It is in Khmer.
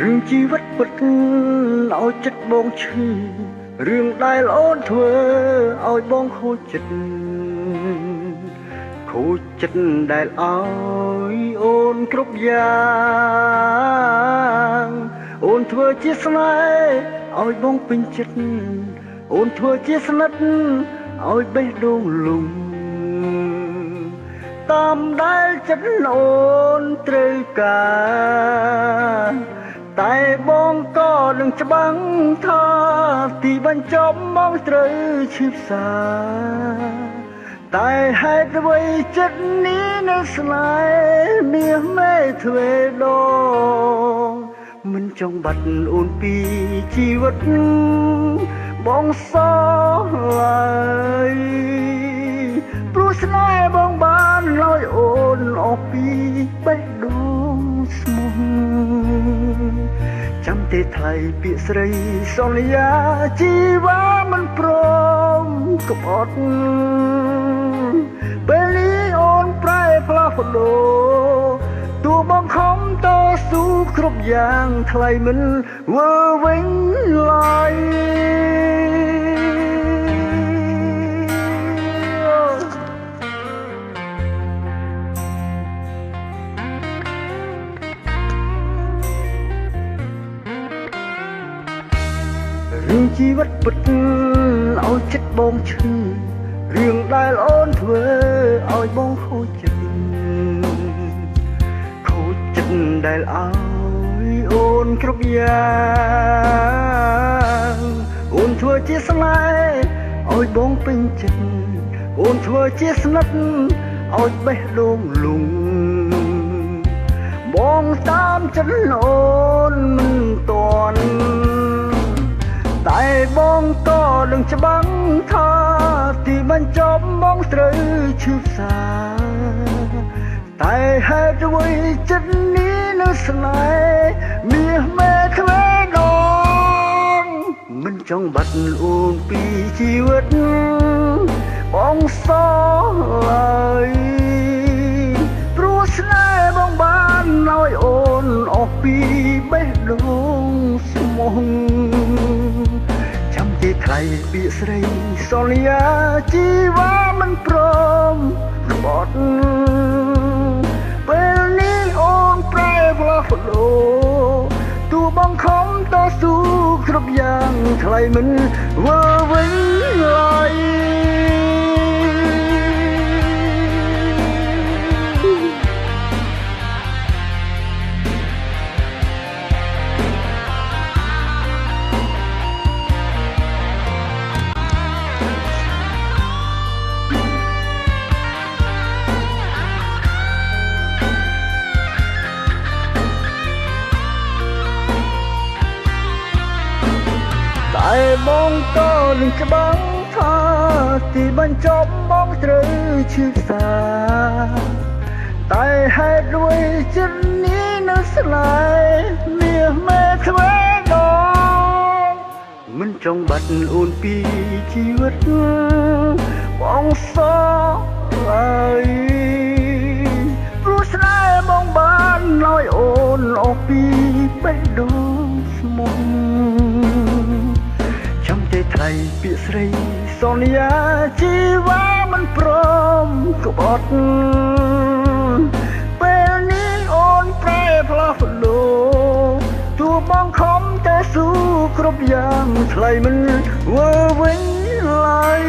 រឿងជីវិតពិតឲ្យចិត្តបងឈឺរឿងដែលអូនធ្វើឲ្យបងខូចចិត្តដែលឲ្យអូនគ្រប់យ៉ាងអូនធ្វើជាស្នេហ៍ឲ្យបងពេញចិត្តអូនធ្វើជាស្និទ្ធឲ្យបេះដូងលំតាមដែលចិត្តអូនត្រូវការតែបងក៏នឹងច្បាំងថាទីបញ្ចប់មកត្រូវឈឺផ្សាតែហេតុអ្វីចិត្តនេះនៅស្នេហ៍មាសមេទ្វេដងមិនចង់បាត់អូនពីជីវិតបងសោះឡើយព្រោះស្នេហ៍បងបានលយអូនអស់ពីបេះដូងស្មោះចាំទេថ្លៃពាក្យស្រីសន្យាជីវ៉ាមិនព្រមក្បត់ពេលនេះអូនប្រែផ្លាស់ប្ដូរទោះបងខំតស៊ូគ្រប់យ៉ាងថ្លៃមិនវើវិញឡើយរឿងជីវិតពិតឲ្យចិត្តបងឈឺរឿងដែលអូនធ្វើឲ្យបងខូចចិត្តដែលឲ្យអូនគ្រប់យ៉ាងអូនធ្វើជាស្នេហ៍ឲ្យបងពេញចិត្តអូនធ្វើជាស្និទ្ធឲ្យបេះដូងលំបងតាមចិត្តអូនមិនទាន់តែបងក៏នឹងច្បាំងថាទីបញ្ចប់បងត្រូវឈឺផ្សាតែហេតុអ្វីចិត្តនេះនៅស្នេហ៍មាសមេទ្វេដងមិនចង់បាត់អូនពីជីវិតបងសោះឡើយព្រោះស្នេហ៍បងបានឲ្យអូនអស់ពីបេះដូងស្មោះថ្លៃពាក្យស្រីសន្យាជីវ៉ាមិនព្រមក្បត់ពេលនេះអូនប្រែផ្លាស់ប្ដូរទោះបងខំតស៊ូគ្រប់យ៉ាងថ្លៃមិនវើវិញឡើយតែបងក៏នឹងច្បាំងថាទីបញ្ចប់បងត្រូវឈឺផ្សាតែហេតុអ្វីចិត្តនេះនៅស្នេហ៍មាសមេទ្វេដងមិនចង់បាត់អូនពីជីវិតបងសោះឡើយព្រោះស្នេហ៍បងបានឲ្យអូនអស់ពីបេះដូងស្មោះថ្លៃពាក្យស្រីសន្យាជីវ៉ាមិនព្រមក្បត់ពេលនេះអូនប្រែផ្លាស់ប្ដូរទោះបងខំតែស៊ូគ្រប់យ៉ាងថ្លៃមិនវើវិញឡើយ